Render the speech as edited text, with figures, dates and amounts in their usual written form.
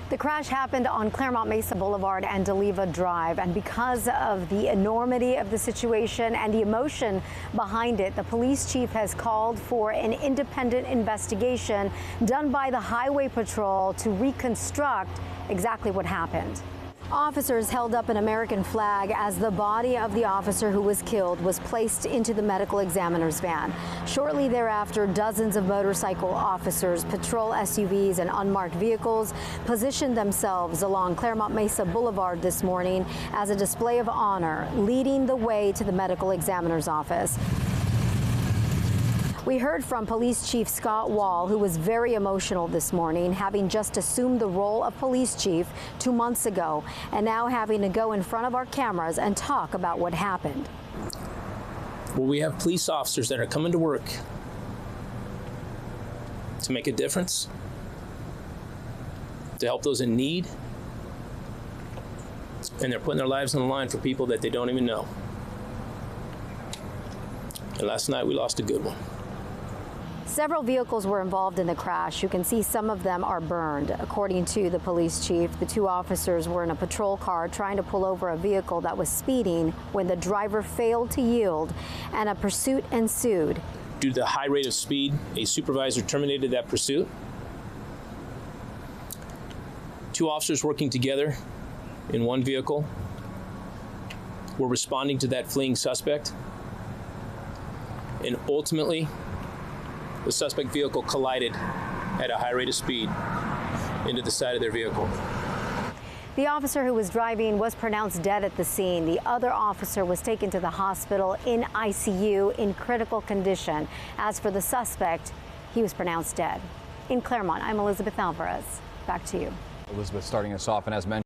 The crash happened on Claremont Mesa Boulevard and D'Oliva Drive, and because of the enormity of the situation and the emotion behind it, the police chief has called for an independent investigation done by the Highway Patrol to reconstruct exactly what happened. Officers held up an American flag as the body of the officer who was killed was placed into the medical examiner's van. Shortly thereafter, dozens of motorcycle officers, patrol SUVs, and unmarked vehicles positioned themselves along Claremont Mesa Boulevard this morning as a display of honor, leading the way to the medical examiner's office. We heard from Police Chief Scott Wall, who was very emotional this morning, having just assumed the role of police chief 2 months ago, and now having to go in front of our cameras and talk about what happened. Well, we have police officers that are coming to work to make a difference, to help those in need, and they're putting their lives on the line for people that they don't even know. And last night we lost a good one. Several vehicles were involved in the crash. You can see some of them are burned. According to the police chief, the two officers were in a patrol car trying to pull over a vehicle that was speeding when the driver failed to yield, and a pursuit ensued. Due to the high rate of speed, a supervisor terminated that pursuit. Two officers working together in one vehicle were responding to that fleeing suspect, and ultimately the suspect vehicle collided at a high rate of speed into the side of their vehicle. The officer who was driving was pronounced dead at the scene. The other officer was taken to the hospital in ICU in critical condition. As for the suspect, he was pronounced dead. In Claremont, I'm Elizabeth Alvarez. Back to you. Elizabeth starting us off, and as mentioned,